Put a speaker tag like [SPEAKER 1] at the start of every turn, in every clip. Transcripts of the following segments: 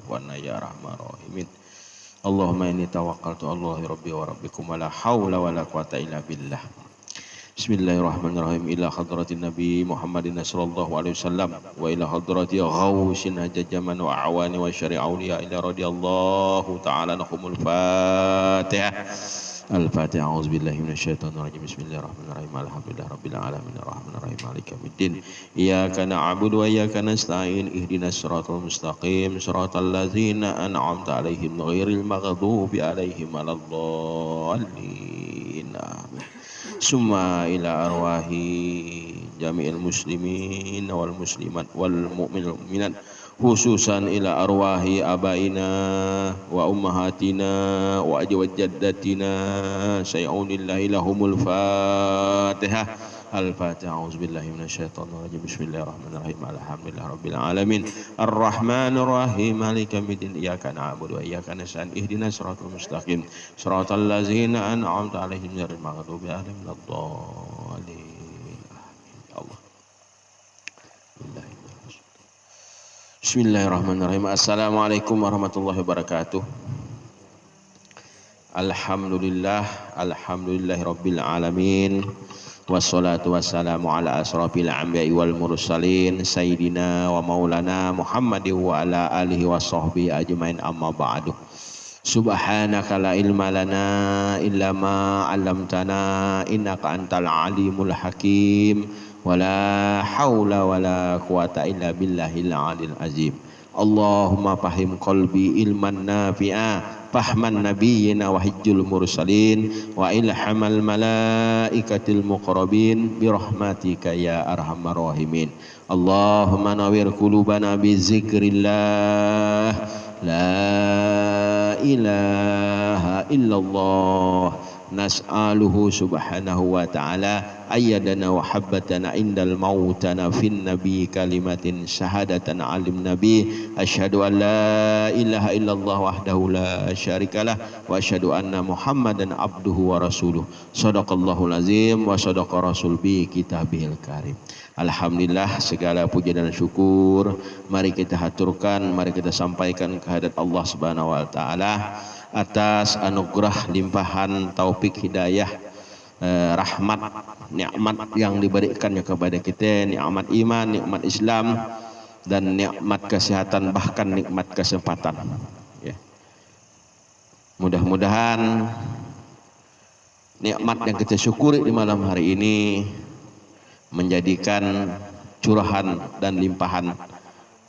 [SPEAKER 1] akhwana ya arhamar rahimin. Allahumma inni tawakkaltu Allahi rabbi wa rabbikum wa la hawla wa la quwata illa billah. Bismillahirrahmanirrahim. Ila hadratin Nabi Muhammadin sallallahu alaihi wasallam wa ila hadrati ghausin hajajaman wa awani wa syari' awliya ila radiyallahu ta'ala nahumul Fatihah. Al-Fatihah. A'udzubillahi minasyaitonir rajim. Bismillahirrahmanirrahim. Alhamdulillah rabbil alamin arrahmanir rahim maliki yaumiddin. Iyyaka na'budu wa iyyaka nasta'in. Ihdinas siratal mustaqim. Siratal ladzina an'amta 'alaihim ghairil maghdubi 'alaihim waladdallin. Summa ila arwahi jami'il muslimin wal muslimat wal mu'minat khususan ila arwahi abaina wa ummahatina wa ajwajaddatina say'unillahi lahumul Fatihah. Al-Fatihah. A'udzubillahi minasyaitonir rajim. Bismillahirrahmanirrahim. Alhamdulillah rabbil alamin. Arrahmanir rahim. Maliki yaumiddin. Iyyaka na'budu wa iyyaka nasta'in. Ihdinas siratal mustaqim. Siratal ladzina an'amta 'alaihim ghairil maghdubi 'alaihim waladdallin. Allah. Bismillahirrahmanirrahim. Assalamualaikum warahmatullahi wabarakatuh. Alhamdulillahirabbil alamin. Wassalatu wassalamu ala asrafil anbiya'i wal mursalin sayyidina wa maulana Muhammadin wa ala alihi wa sahbihi ajmain, amma ba'du. Subhanaka la ilma lana illa ma 'allamtana innaka antal alimul hakim. Wala haula wala quwata illa billahil alil azim. Allahumma fahim qalbi ilman nafi'a, fahman nabiyyina wa hijjul mursalin, wa ilhamal malaikatil muqrabin birahmatika ya arhamar rahimin. Allahumma nawwir qulubana bi zikrillah, la ilaha illallah. Nas'aluhu subhanahu wa ta'ala ayyadana wa habbatana indal mautana fin nabi kalimatin syahadatan alim nabi asyhadu an la ilaha illallah wahdahu la syarikalah wa asyhadu anna muhammadan abduhu wa rasuluh. Shadaqallahul azim wa shadaqa rasul bi kitabihil karim. Alhamdulillah, segala puji dan syukur mari kita haturkan, mari kita sampaikan kehadirat Allah subhanahu wa ta'ala atas anugerah limpahan taufik hidayah, rahmat, nikmat yang diberikannya kepada kita, nikmat iman, nikmat Islam, dan nikmat kesehatan, bahkan nikmat kesempatan. Ya. Mudah-mudahan nikmat yang kita syukuri di malam hari ini menjadikan curahan dan limpahan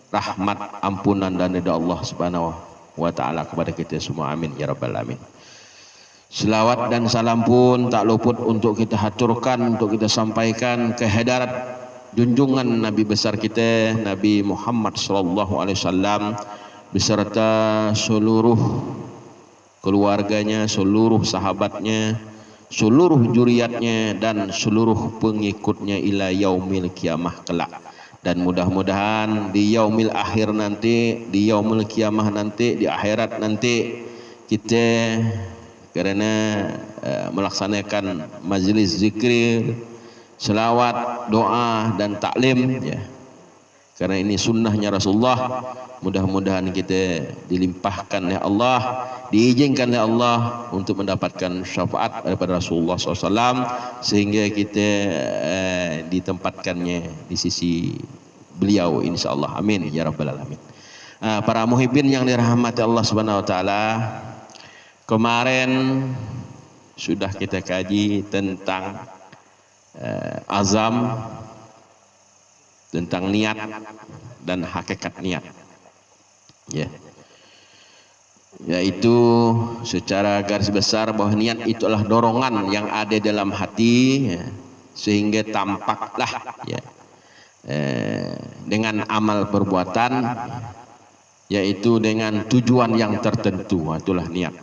[SPEAKER 1] rahmat, ampunan dan ridha Allah subhanahu wa ta'ala kepada kita semua. Amin ya rabbal alamin. Selawat dan salam pun tak luput untuk kita haturkan, untuk kita sampaikan ke hadirat junjungan Nabi besar kita, Nabi Muhammad sallallahu alaihi wasallam, beserta seluruh keluarganya, seluruh sahabatnya, seluruh juriatnya, dan seluruh pengikutnya ila yaumil kiamah kelak. Dan mudah-mudahan di yaumil akhir nanti, di yaumil kiamah nanti, di akhirat nanti, kita karena melaksanakan majlis zikir, selawat, doa dan taklim, ya, karena ini sunnahnya Rasulullah. Mudah-mudahan kita dilimpahkan oleh Allah, diizinkan oleh Allah untuk mendapatkan syafaat daripada Rasulullah SAW, sehingga kita ditempatkannya di sisi beliau insyaallah. Amin ya rabbal alamin. Para muhibbin yang dirahmati Allah subhanahu wa ta'ala, kemarin sudah kita kaji tentang azam, tentang niat dan hakikat niat, ya, yaitu secara garis besar bahwa niat itu adalah dorongan yang ada dalam hati, ya, sehingga tampaklah, ya, dengan amal perbuatan, yaitu dengan tujuan yang tertentu. Itulah niat.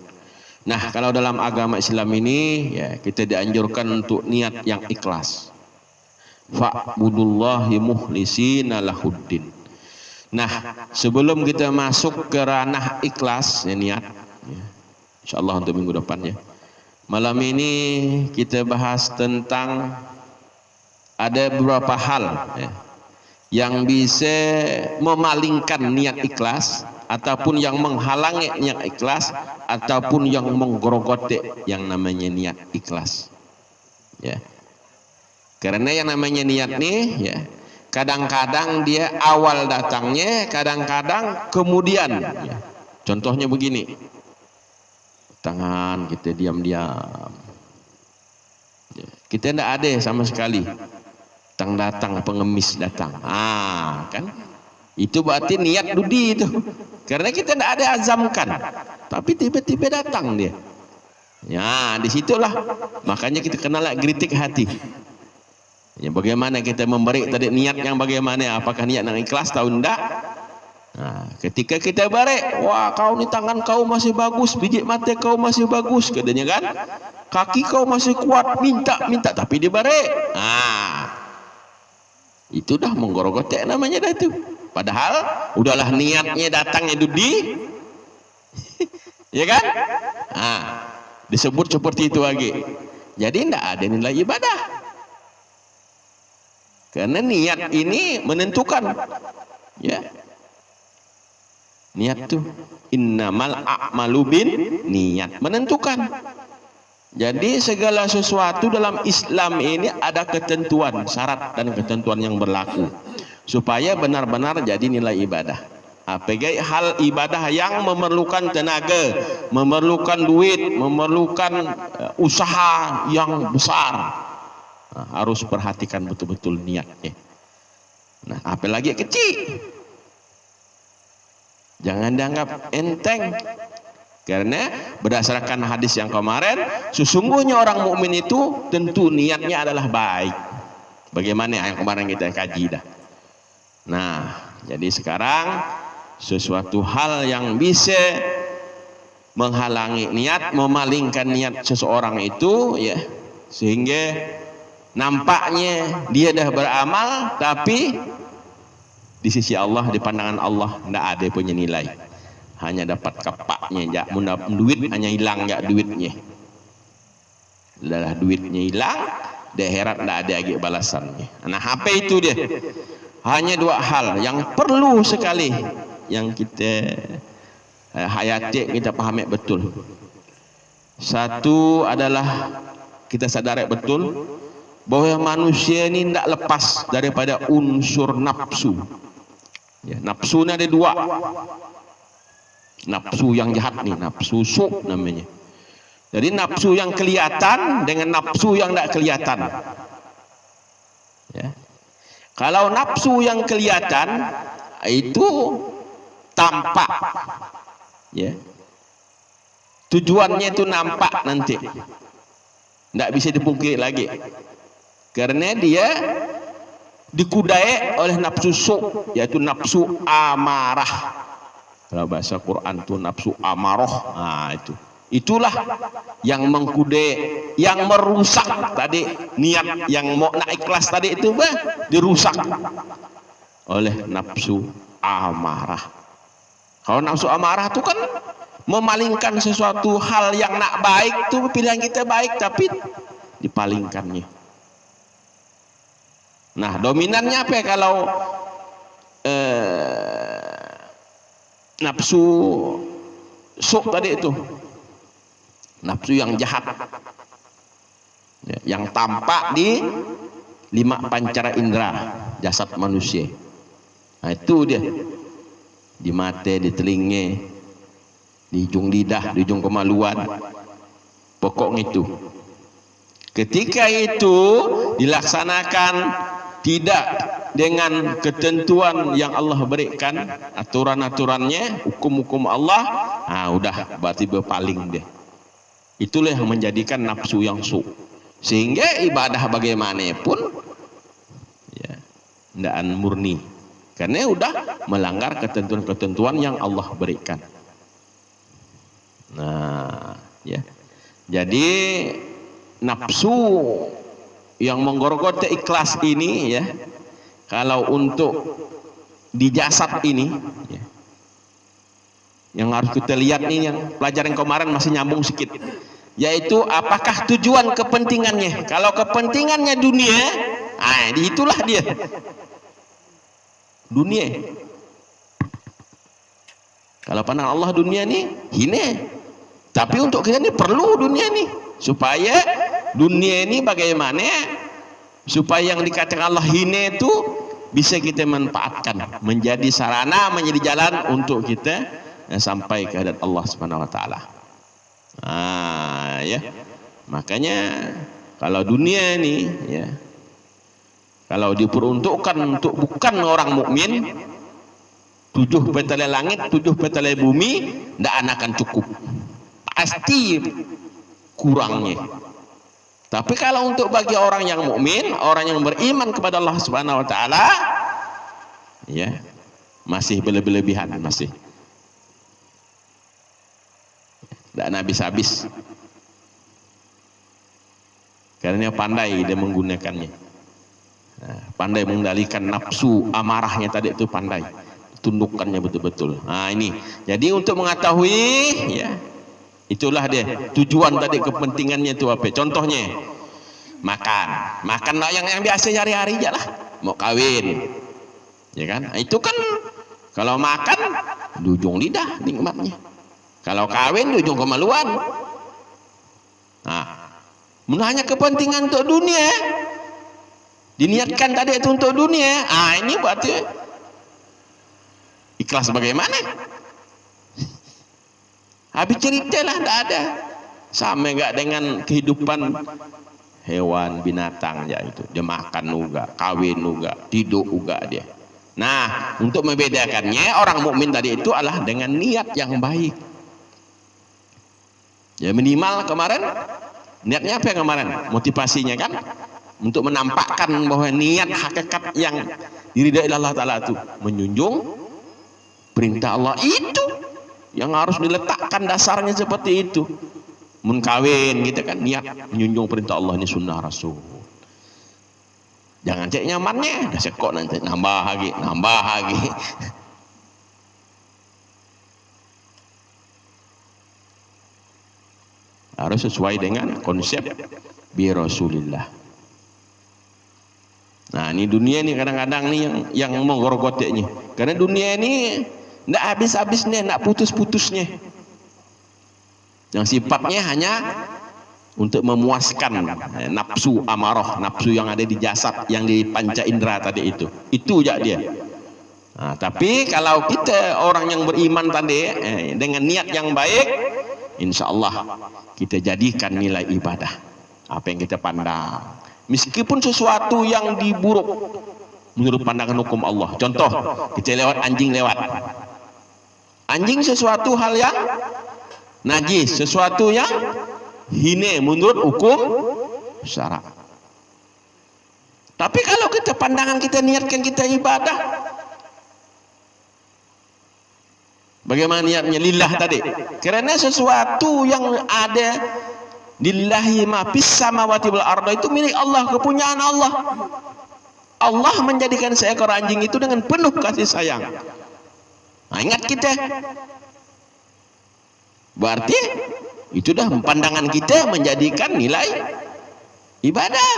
[SPEAKER 1] Nah, kalau dalam agama Islam ini, ya, kita dianjurkan untuk niat yang ikhlas. Fa'budullahi mukhlisina lahuddin. Nah, sebelum kita masuk ke ranah ikhlas, ya, niat, ya, insyaallah untuk minggu depan, ya, malam ini kita bahas tentang ada beberapa hal, ya, yang bisa memalingkan niat ikhlas, ataupun yang menghalangi niat ikhlas, ataupun yang menggerogoti yang namanya niat ikhlas. Ya. Karena yang namanya niat nih, ya, kadang-kadang dia awal datangnya, kadang-kadang kemudian. Ya. Contohnya begini, tangan kita diam-diam, ya. Kita tidak ada sama sekali. Datang pengemis datang, kan itu berarti niat dudi itu, karena kita tidak ada azamkan, tapi tiba-tiba datang dia. Ya, disitulah makanya kita kenal geritik hati. Ya, bagaimana kita memberi tadi niat yang bagaimana, apakah niat yang ikhlas atau tidak. Nah, ketika kita beri, wah kau ni tangan kau masih bagus, biji mata kau masih bagus, katanya kan, kaki kau masih kuat, minta tapi diberi. Itu dah menggorogotek namanya dah itu. Padahal udahlah niatnya datangnya dudi, ya kan? Disebut seperti itu lagi. Jadi tidak ada nilai ibadah. Karena niat ini menentukan, ya. Niat tuh innamal a'malu bin niat, menentukan. Jadi segala sesuatu dalam Islam ini ada ketentuan, syarat dan ketentuan yang berlaku supaya benar-benar jadi nilai ibadah. Apalagi hal ibadah yang memerlukan tenaga, memerlukan duit, memerlukan usaha yang besar, harus perhatikan betul-betul niatnya. Nah, apalagi kecil, jangan dianggap enteng. Karena berdasarkan hadis yang kemarin, sesungguhnya orang mukmin itu tentu niatnya adalah baik. Bagaimana yang kemarin kita kaji dah. Nah, jadi sekarang sesuatu hal yang bisa menghalangi niat, memalingkan niat seseorang itu, ya, sehingga nampaknya dia dah beramal, tapi di sisi Allah, di pandangan Allah tidak ada punya nilai. Hanya dapat kapaknya, ya, duit hanya hilang, ya, duitnya. Adalah duitnya hilang, di akhirat tidak ada lagi balasannya. Nah, apa itu dia? Hanya dua hal yang perlu sekali yang kita hayati, kita pahami betul. Satu adalah kita sadari betul bahwa manusia ini tidak lepas daripada unsur nafsu. Ya, nafsu ini ada dua. Nafsu yang jahat nih, nafsu su namanya. Jadi nafsu yang kelihatan dengan nafsu yang tidak kelihatan. Ya. Kalau nafsu yang kelihatan itu tampak, ya. Tujuannya itu nampak nanti, tidak bisa dipungkiri lagi, karena dia dikudai oleh nafsu su, yaitu nafsu amarah. Kalau bahasa Quran itu nafsu amaroh. Nah, itulah yang mengkudai, yang merusak tadi niat yang mau ikhlas tadi itu, dirusak oleh nafsu amarah. Kalau nafsu amarah itu kan memalingkan sesuatu hal yang nak baik, itu pilihan kita baik tapi dipalingkannya. Nah, dominannya apa ya kalau nafsu sok tadi itu, nafsu yang jahat, ya, yang tampak di 5 pancara indera jasad manusia. Nah, itu dia, di mata, di telinga, di ujung lidah, di ujung kemaluan, pokok itu. Ketika itu dilaksanakan tidak dengan ketentuan yang Allah berikan, aturan-aturannya, hukum-hukum Allah, udah berarti berpaling deh. Itulah yang menjadikan nafsu yang su. Sehingga ibadah bagaimanapun, ya, tidak murni, karena udah melanggar ketentuan-ketentuan yang Allah berikan. Nah, ya, jadi nafsu yang menggorogoti ikhlas ini, ya, kalau untuk di jasad ini, ya, yang harus kita lihat nih, yang pelajaran kemarin masih nyambung sedikit, yaitu apakah tujuan kepentingannya. Kalau kepentingannya dunia, itulah dia. dunia. Kalau pandangan Allah dunia ni hina. Tapi untuk kita ni perlu dunia ni, supaya dunia ni bagaimana supaya yang dikatakan Allah hina itu bisa kita manfaatkan, menjadi sarana, menjadi jalan untuk kita sampai ke hadapan Allah Subhanahu wa taala. Ya. Makanya kalau dunia ni ya, kalau diperuntukkan untuk bukan orang mukmin, 7 petalai langit, 7 petalai bumi, tidak akan cukup. Pasti kurangnya. Tapi kalau untuk bagi orang yang mukmin, orang yang beriman kepada Allah Subhanahu wa taala, ya, masih berlebihan, masih. Tidak habis-habis. Karena dia pandai dia menggunakannya. Nah, pandai mengendalikan nafsu amarahnya tadi itu, pandai. Tundukkannya betul-betul. Nah ini, jadi untuk mengetahui ya, itulah dia tujuan tadi, kepentingannya itu apa? Contohnya makan yang biasa hari-hari aja lah, mau kawin ya kan, itu kan kalau makan di ujung lidah nikmatnya, kalau kawin di ujung kemaluan. Nah, hanya kepentingan untuk dunia, diniatkan tadi itu untuk dunia. Ini berarti ikhlas bagaimana? Habis cerita lah, tidak ada. Sama enggak dengan kehidupan hewan binatang ya itu. Dia makan juga, kawin juga, tidur juga dia. Nah, untuk membedakannya orang mukmin tadi itu adalah dengan niat yang baik. Ya minimal kemarin niatnya apa yang kemarin? Motivasinya kan untuk menampakkan bahwa niat hakikat yang diridai Allah Taala itu menjunjung perintah Allah, itu yang harus diletakkan dasarnya seperti itu. Mengkawin gitu kan, niat menjunjung perintah Allah, ini sunnah Rasul. Jangan cek nyamannya, dah sekok nanti nambah lagi. Harus sesuai dengan konsep bi Rasulillah. Nah, ini dunia ini kadang-kadang nih yang menggorogoteknya. Karena dunia ini tidak habis-habisnya, tidak putus-putusnya. Yang sifatnya hanya untuk memuaskan nafsu amarah, nafsu yang ada di jasad, yang di panca indera tadi itu aja dia. Nah, tapi kalau kita orang yang beriman tadi dengan niat yang baik, insya Allah kita jadikan nilai ibadah apa yang kita pandang, meskipun sesuatu yang diburuk menurut pandangan hukum Allah. Contoh, kita lewat anjing sesuatu hal yang najis, sesuatu yang hina menurut hukum syara. Tapi kalau kita pandangan kita niatkan kita ibadah, bagaimana niatnya? Lillah tadi. Karena sesuatu yang ada lillahi ma fis samawati wal ardi itu milik Allah, kepunyaan Allah. Allah menjadikan seekor anjing itu dengan penuh kasih sayang. Nah, ingat kita. Berarti itu dah pandangan kita menjadikan nilai ibadah.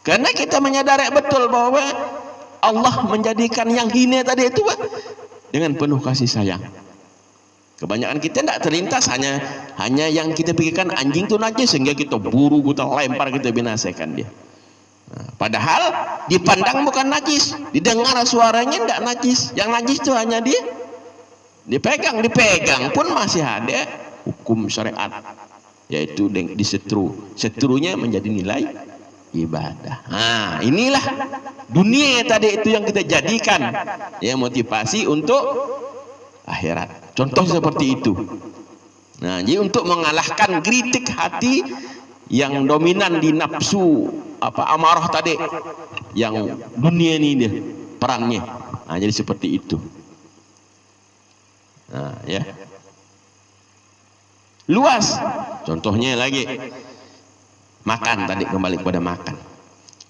[SPEAKER 1] Karena kita menyadari betul bahwa Allah menjadikan yang hina tadi itu dengan penuh kasih sayang. Kebanyakan kita tidak terlintas hanya yang kita pikirkan anjing itu najis sehingga kita buru, kita lempar, kita binasakan dia. Nah, padahal dipandang bukan najis, didengar suaranya tidak najis. Yang najis itu hanya dia dipegang pun masih ada hukum syariat, yaitu disetrunya menjadi nilai ibadah. Nah, inilah dunia tadi itu yang kita jadikan ya motivasi untuk akhirat. Contoh seperti itu. Nah, jadi untuk mengalahkan kritik hati yang dominan di nafsu amarah tadi, yang dunia ini dia perannya. Nah, jadi seperti itu. Nah, ya. Luas. Contohnya lagi makan tadi, kembali kepada makan.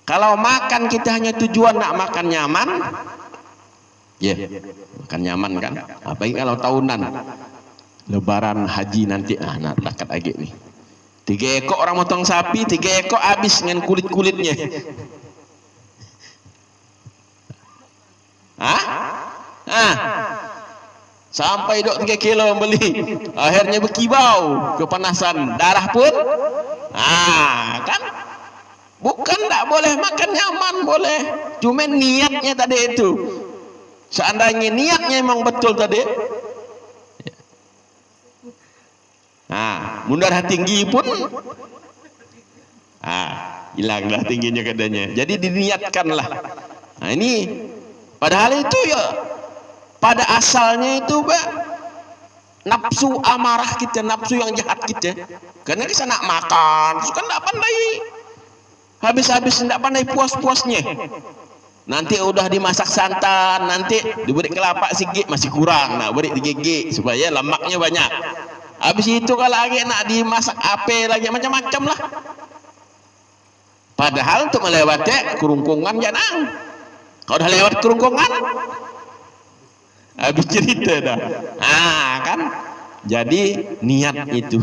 [SPEAKER 1] Kalau makan kita hanya tujuan nak makan nyaman, ya, makan nyaman kan. Apalagi kalau tahunan, lebaran haji nanti, nak dekat lagi nih. 3 ekor orang motong sapi, 3 ekor habis dengan kulit-kulitnya. Hah? Sampai dok 3 kilo beli, akhirnya berkibau, kepanasan, darah pun. Kan bukan tak boleh makan nyaman, boleh. Cuma niatnya tadi itu. Seandainya niatnya memang betul tadi, darah tinggi pun hilanglah tingginya katanya. Jadi diniatkanlah. Ini padahal itu ya pada asalnya itu nafsu amarah kita, nafsu yang jahat kita. Karena kita nak makan, suka nak pandai. Habis-habis tidak pandai puas-puasnya. Nanti udah dimasak santan, nanti diberi kelapa sikit masih kurang, nak beri digigit supaya lemaknya banyak. Habis itu kalau lagi nak dimasak ape lagi macam-macam lah. Padahal untuk melewati kerungkungan jangan. Kalau udah lewat kerungkungan, habis cerita dah. Kan. Jadi niat itu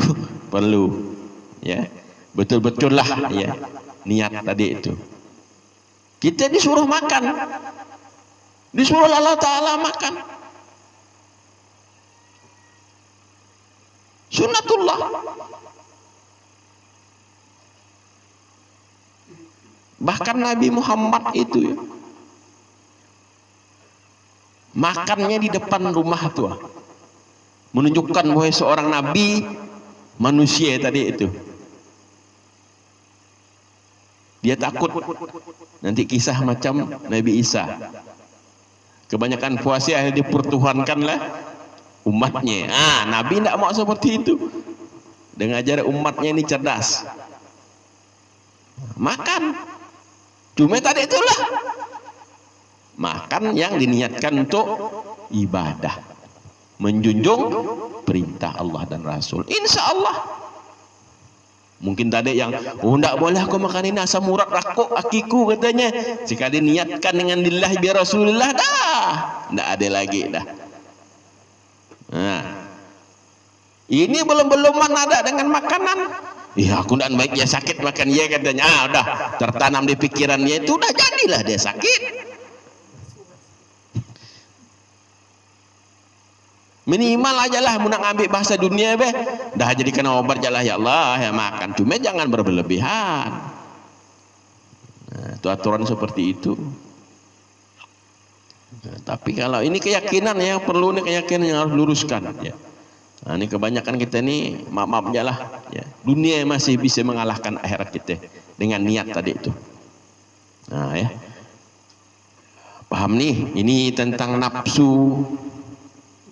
[SPEAKER 1] perlu, ya, betul-betul lah, ya, niat tadi itu. Kita disuruh makan, disuruh Allah Ta'ala makan. Sunnatullah. Bahkan Nabi Muhammad itu ya, makannya di depan rumah tua, menunjukkan bahwa seorang nabi manusia tadi itu. Dia takut nanti kisah macam Nabi Isa, kebanyakan puasa akhirnya dipertuhankanlah umatnya. Nabi tidak mau seperti itu. Dengan ajar umatnya ini cerdas, makan. Cuma tadi itulah makan yang diniatkan untuk ibadah, menjunjung perintah Allah dan Rasul. Insya Allah. Mungkin tadi yang tidak boleh aku makan ini asam urat rakuk akiku katanya. Jika diniatkan dengan lillahi bi Rasulillah dah, tidak ada lagi dah. Ini belum ada dengan makanan. Aku tidak baik ya sakit makan ya katanya. Udah tertanam di pikirannya itu, udah jadilah dia sakit. Minimal aja lah, mau nak ambil bahasa dunia dah jadikan obat aja lah, ya Allah ya makan. Cuma jangan berlebihan. Itu aturan seperti itu. Tapi kalau ini keyakinan yang perlu, nih keyakinan yang harus luruskan. Ya. Ini kebanyakan kita ini maaf aja lah. Ya. Dunia masih bisa mengalahkan akhirat kita dengan niat tadi itu. Ya. Paham nih? Ini tentang nafsu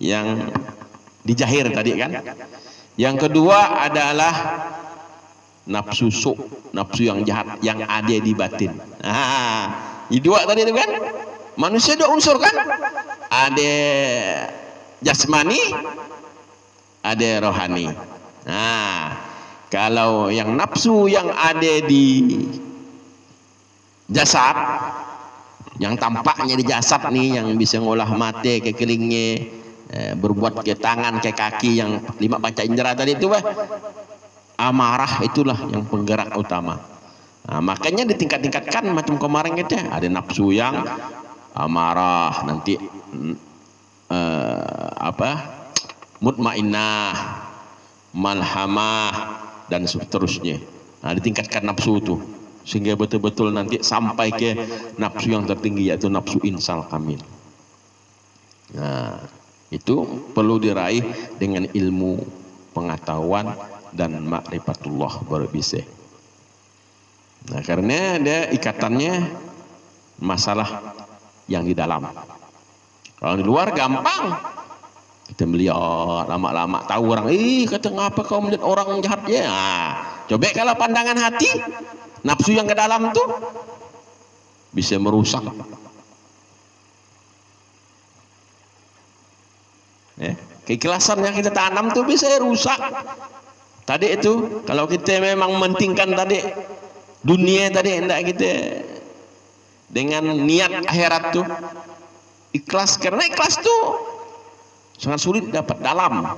[SPEAKER 1] yang dijahir tadi kan. Yang kedua adalah nafsu nafsu yang jahat yang ada di batin. Ini dua tadi itu kan. Manusia dua unsur kan, ada jasmani, ada rohani. Kalau yang nafsu yang ada di jasad, yang tampaknya di jasad nih, yang bisa ngolah mata ke kelingnya, berbuat ke tangan ke kaki, yang 5 panca indera tadi itu amarah, itulah yang penggerak utama. Makanya ditingkat-tingkatkan macam kemarin kita ada nafsu yang amarah, nanti mutmainnah, malhamah, dan seterusnya. Ditingkatkan nafsu itu sehingga betul-betul nanti sampai ke nafsu yang tertinggi, yaitu nafsu insal kamil. Itu perlu diraih dengan ilmu pengetahuan dan ma'rifatullah baru bisa. Karena ada ikatannya masalah yang di dalam. Kalau di luar gampang kita melihat, lama-lama tahu orang, kata ngapa kau melihat orang jahat ya. Coba kalau pandangan hati, nafsu yang ke dalam tuh bisa merusak. Keikhlasan yang kita tanam tuh bisa rusak. Tadi itu kalau kita memang mementingkan tadi dunia tadi, hendak kita dengan niat akhirat tuh ikhlas, karena ikhlas tuh sangat sulit dapat dalam.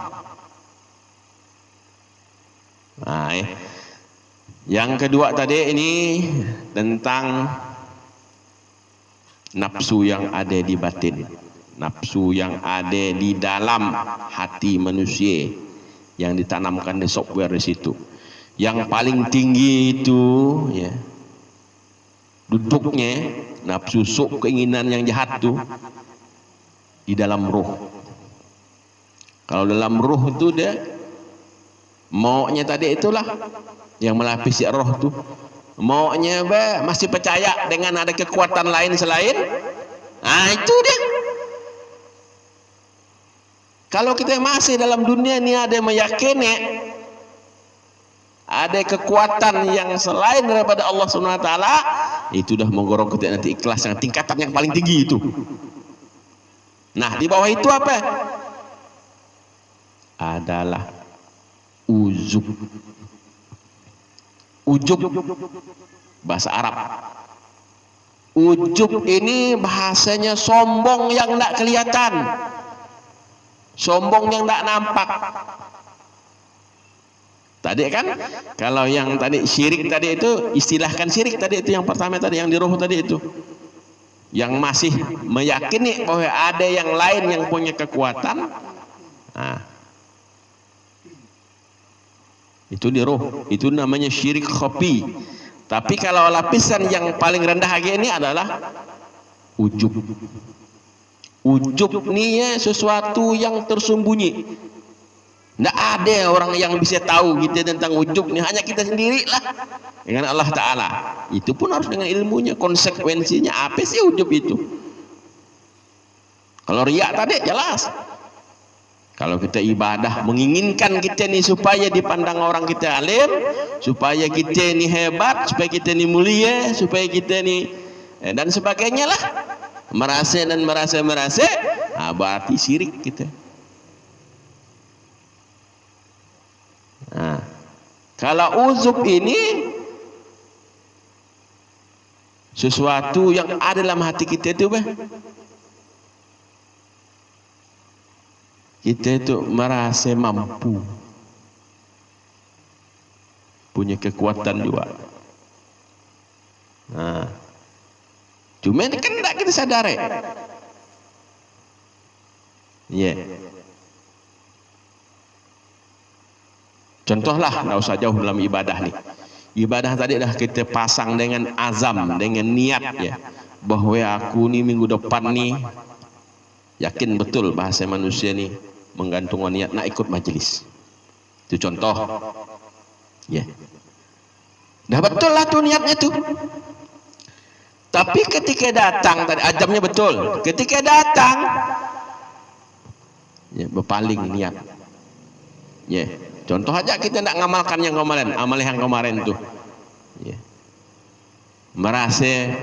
[SPEAKER 1] Yang kedua tadi ini tentang nafsu yang ada di batin. nafsu yang ada di dalam hati manusia yang ditanamkan di software di situ. Yang paling tinggi itu ya, duduknya nafsu keinginan yang jahat tuh di dalam roh. Kalau dalam roh itu dia maunya tadi itulah yang melapisi roh tuh. Maunya masih percaya dengan ada kekuatan lain selain. Nah itu dia. Kalau kita masih dalam dunia ini ada meyakini ada kekuatan yang selain daripada Allah Subhanahu wa taala, itu dah menggorong kita nanti ikhlas yang tingkatan yang paling tinggi itu. Nah, di bawah itu apa? Adalah ujub. Ujub bahasa Arab. Ujub ini bahasanya sombong yang tidak kelihatan, sombong yang tidak nampak. Tadi kan kalau yang tadi syirik tadi itu, istilahkan syirik tadi itu yang pertama tadi yang di roh tadi itu, yang masih meyakini bahwa ada yang lain yang punya kekuatan. Nah, itu di roh, itu namanya syirik khafi. Tapi kalau lapisan yang paling rendah lagi ini adalah ujub. Ujub ini ya sesuatu yang tersembunyi. Tidak ada orang yang bisa tahu kita tentang ujub ini, hanya kita sendirilah dengan Allah Ta'ala. Itu pun harus dengan ilmunya, konsekuensinya apa sih ujub itu. Kalau riak tadi jelas. Kalau kita ibadah menginginkan kita ini supaya dipandang orang kita alim, supaya kita ini hebat, supaya kita ini mulia, supaya kita ini dan sebagainya lah, merasa dan merasa, nah, berarti syirik kita. Nah, kalau uzub ini sesuatu yang ada dalam hati kita itu, kita itu merasa mampu, punya kekuatan juga. Nah, cuma kan tidak kita sadari. Ya. Contohlah, tidak usah jauh dalam ibadah nih. Ibadah tadi dah kita pasang dengan azam, dengan niat ya, bahwa aku nih minggu depan nih yakin betul bahasa manusia nih menggantungkan niat nak ikut majelis. Itu contoh. Ya. Dah betul lah tuh niatnya tuh. Tapi ketika datang tadi azamnya betul. Ketika datang ya berpaling niat. Ya. Contoh aja kita tidak ngamalkan yang kemarin, amal yang kemarin tuh. Ya. Merasa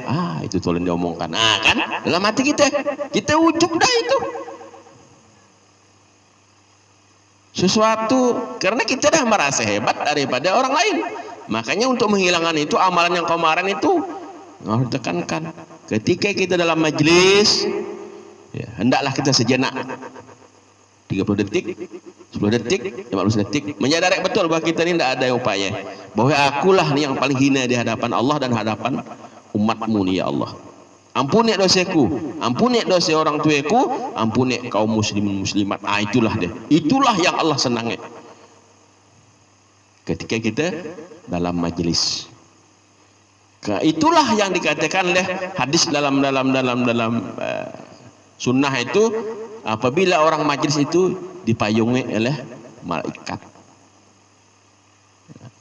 [SPEAKER 1] itu tolong diomongkan. Kan dalam hati kita ujub dah itu. Sesuatu karena kita dah merasa hebat daripada orang lain. Makanya untuk menghilangkan itu amalan yang kemarin itu harus tekankan. Ketika kita dalam majelis, ya, hendaklah kita sejenak 30 detik, 10 detik, 15 detik menyadari betul bahwa kita ini tidak ada upaya, bahwa akulah nih yang paling hina di hadapan Allah dan hadapan umatmu nih ya Allah. Ampuni dosaku, ampuni dosa orang tuaku, ampuni kaum muslimin muslimat. Itulah dia. Itulah yang Allah senangi. Ketika kita dalam majelis. Itulah yang dikatakan oleh hadis dalam sunnah itu, apabila orang majelis itu dipayungi oleh malaikat.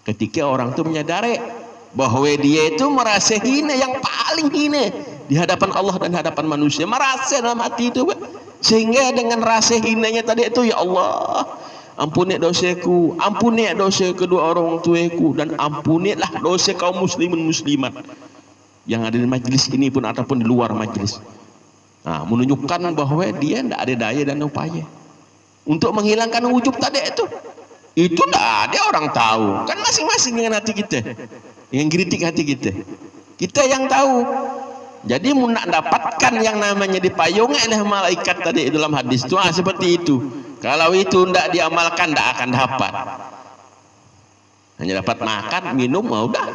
[SPEAKER 1] Ketika orang itu menyadari bahwa dia itu merasa hina, yang paling hina di hadapan Allah dan hadapan manusia, merasa dalam hati itu, sehingga dengan rasa hinanya tadi itu, ya Allah, ampuni dosaku, ampuni dosa kedua orang tuaku, dan ampunilah dosa kaum muslimin muslimat yang ada di majelis ini pun ataupun di luar majelis. Nah, menunjukkan bahwa dia tidak ada daya dan upaya untuk menghilangkan wujud tadi itu. Itu tidak ada orang tahu, kan masing-masing dengan hati kita, yang kritik hati kita. Kita yang tahu. Jadi nak dapatkan yang namanya dipayungi oleh malaikat tadi dalam hadis itu, seperti itu. Kalau itu tidak diamalkan, tidak akan dapat. Hanya dapat makan, minum, udah.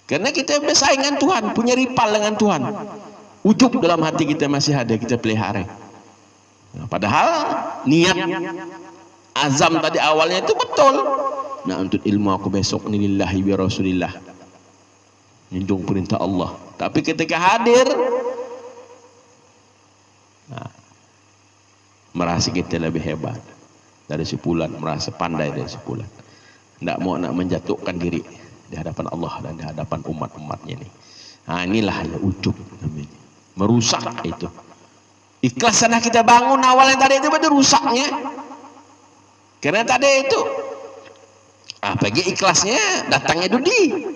[SPEAKER 1] Karena kita bersaing dengan Tuhan, punya rival dengan Tuhan. ujub dalam hati kita masih ada, kita pelihara. Nah, padahal niat azam tadi awalnya itu betul. Nah, untuk ilmu aku besok ni lillahi bi rasulillah, junjung perintah Allah. Tapi ketika hadir, nah, merasa kita lebih hebat dari sepulan, merasa pandai dari sepulan, tidak mau nak menjatuhkan diri di hadapan Allah dan di hadapan umat-umatnya ini. Nah, inilah ya ujub namanya, merusak itu. Ikhlas sana kita bangun awal yang tadi itu betul rusaknya. Karena tadi itu bagi ikhlasnya datangnya Dudi.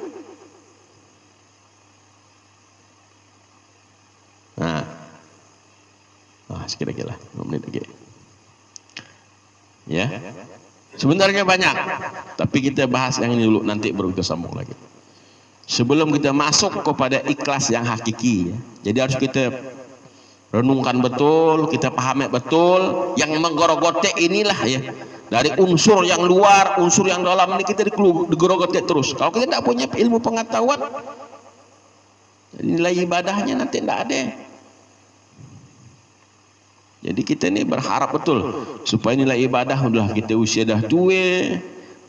[SPEAKER 1] Sekira-kira 5 menit lagi. Ya. Sebenarnya banyak, tapi kita bahas yang ini dulu, nanti baru kita sambung lagi. Sebelum kita masuk kepada ikhlas yang hakiki, ya. Jadi harus kita renungkan betul, kita pahami betul yang menggorogotek inilah ya. Dari unsur yang luar, unsur yang dalam ini kita digorogotek terus. Kalau kita tidak punya ilmu pengetahuan, nilai ibadahnya nanti tidak ada. Jadi kita ini berharap betul supaya nilai ibadah udah kita usia dah tua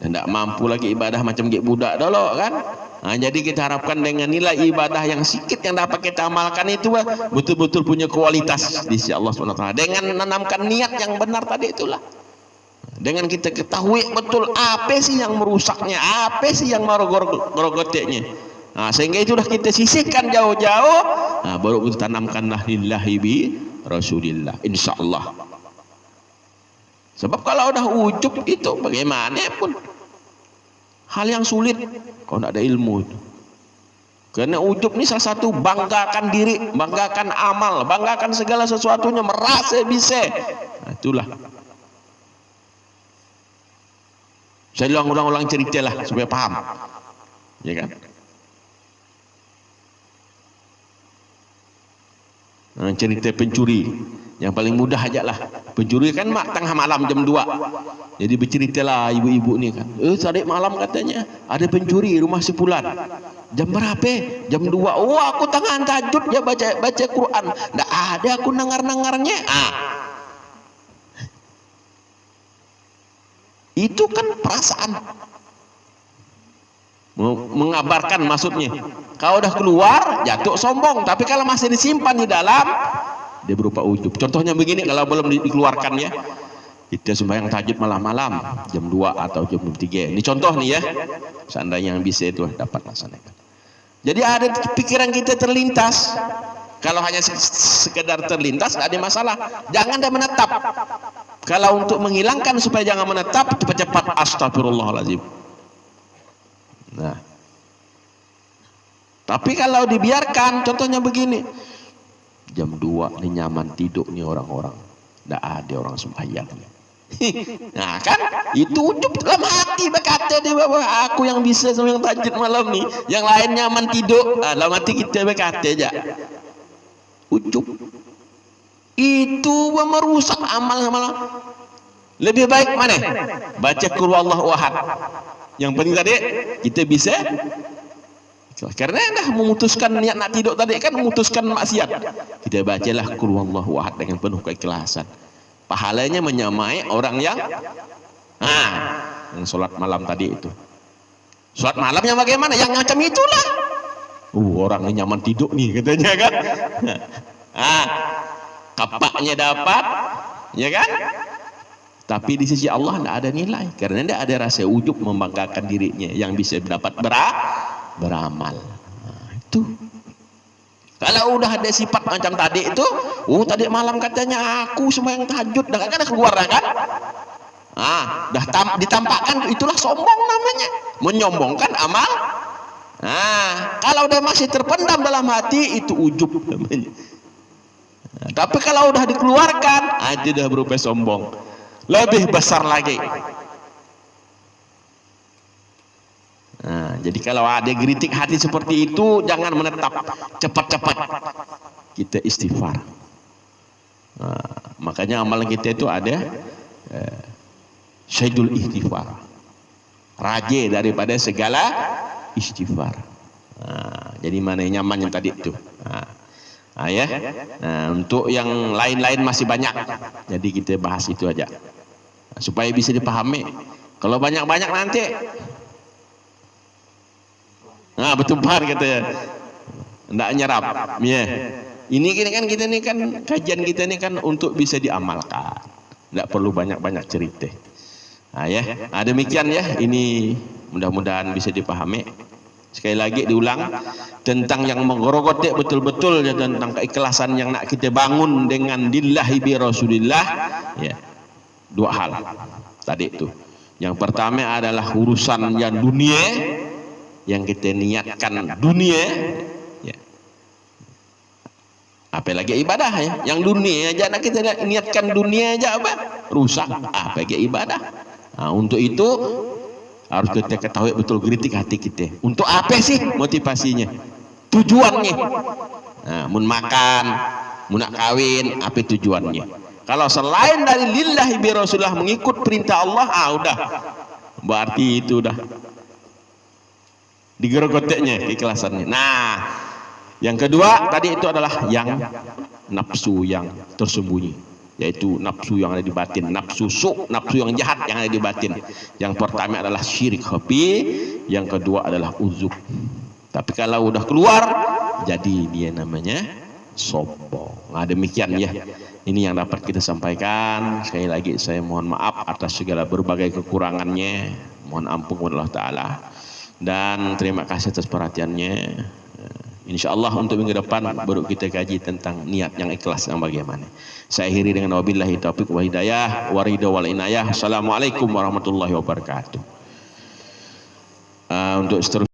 [SPEAKER 1] dan tidak mampu lagi ibadah macam gek budak dulu kan. Nah, jadi kita harapkan dengan nilai ibadah yang sedikit yang dapat kita amalkan itu betul-betul punya kualitas di sisi Allah SWT. Dengan menanamkan niat yang benar tadi itulah. Dengan kita ketahui betul apa sih yang merusaknya, apa sih yang merogoteknya. Nah, sehingga itulah kita sisihkan jauh-jauh. Nah, baru kita tanamkanlah lillahi bi rasulillah, insyaallah. Sebab kalau udah ujub itu bagaimanapun hal yang sulit kalau tidak ada ilmu itu. Karena ujub ini salah satu banggakan diri, banggakan amal, banggakan segala sesuatunya, merasa bisa. Nah, itulah. Saya ulang-ulang cerita lah supaya paham. Ya kan? Nah, cerita pencuri yang paling mudah aja lah. Pencuri kan tengah malam jam 2. Jadi berceritalah ibu-ibu ni kan. Tadi malam katanya ada pencuri rumah sepulan. Jam berapa? Jam 2. Oh, aku tengah tahajud ya baca Quran. Nggak ada aku dengar-dengarnya. Itu kan perasaan. Mengabarkan maksudnya. Kalau udah keluar jatuh sombong, tapi kalau masih disimpan di dalam dia berupa ujub. Contohnya begini, kalau belum dikeluarkan ya, kita sembahyang tahajud malam-malam jam 2 atau jam 3. Ini contoh nih ya, seandainya yang bisa itu dapat laksanakan. Jadi ada pikiran kita terlintas. Kalau hanya sekedar terlintas nggak ada masalah, jangan dia menetap. Kalau untuk menghilangkan supaya jangan menetap, cepat-cepat astagfirullahaladzim. Nah, tapi kalau dibiarkan, contohnya begini, jam 2 nih nyaman tidur nih orang-orang, tidak ada orang sembahyang. Nah kan, itu ujub dalam hati berkata dia bahwa aku yang bisa sembahyang tahajud malam nih, yang lain nyaman tidur. Nah, dalam hati kita berkata aja, ujub itu merusak amal-amal. Lebih baik mana? Baca qul huwallahu ahad. Yang penting tadi kita bisa, karena dah memutuskan niat nak tidur tadi kan memutuskan maksiat. Kita bacalah qul huwallahu ahad dengan penuh keikhlasan. Pahalanya menyamai orang yang solat malam tadi itu. Solat malamnya bagaimana? Yang macam itulah. Orang ini nyaman tidur nih katanya kan. Kapaknya dapat, ya kan? Tapi di sisi Allah tidak ada nilai, karena tidak ada rasa ujub membanggakan dirinya yang bisa dapat beramal. Nah, itu. Kalau udah ada sifat macam tadi itu, tadi malam katanya aku sembahyang tahajud, dah kan keluar kan? Dah ditampakkan, itulah sombong namanya, menyombongkan amal. Kalau udah masih terpendam dalam hati, itu ujub namanya. Tapi kalau udah dikeluarkan, itu udah berupa sombong. Lebih besar lagi. Jadi kalau ada geritik hati seperti itu, jangan menetap, cepat-cepat kita istighfar. Makanya amalan kita itu ada syaidul istighfar, raja daripada segala istighfar. Jadi mana yang nyaman yang tadi itu. Ya. Nah, untuk yang lain-lain masih banyak. Jadi kita bahas itu aja. Supaya bisa dipahami. Kalau banyak-banyak nanti bertumpah gitu ya. Enggak nyerap. Ya. Ini kan kita ini kan kajian kita ini kan untuk bisa diamalkan. Enggak perlu banyak-banyak cerita. Ya. Demikian ya. Ini mudah-mudahan bisa dipahami. Sekali lagi diulang tentang yang menggorogotek betul-betul ya, tentang keikhlasan yang nak kita bangun dengan lillahi bi rasulillah ya. Dua hal tadi itu. Yang pertama adalah urusan yang dunia, yang kita niatkan dunia ya. Apalagi ibadah ya. Yang dunia aja nak kita niatkan dunia aja apa? Rusak. Apalagi ibadah. Untuk itu harus kita ketahui betul geritik hati kita. Untuk apa sih motivasinya? Tujuannya. Mun makan, mun nak kawin, apa tujuannya? Kalau selain dari lillahi bi rasulillah mengikut perintah Allah, udah. Berarti itu udah digerogoteknya keikhlasannya. Nah, yang kedua tadi itu adalah yang nafsu yang tersembunyi, yaitu nafsu yang ada di batin, nafsu nafsu yang jahat yang ada di batin. Yang pertama adalah syirik khafi, yang kedua adalah uzub. Tapi kalau udah keluar, jadi dia namanya sombong. Demikian ya. Ini yang dapat kita sampaikan. Sekali lagi saya mohon maaf atas segala berbagai kekurangannya. Mohon ampun kepada Allah Ta'ala. Dan terima kasih atas perhatiannya. InsyaAllah untuk minggu depan baru kita kaji tentang niat yang ikhlas yang bagaimana. Saya akhiri dengan wabillahi taufiq wa hidayah wa ridha wal inayah. Assalamualaikum warahmatullahi wabarakatuh. Untuk seterusnya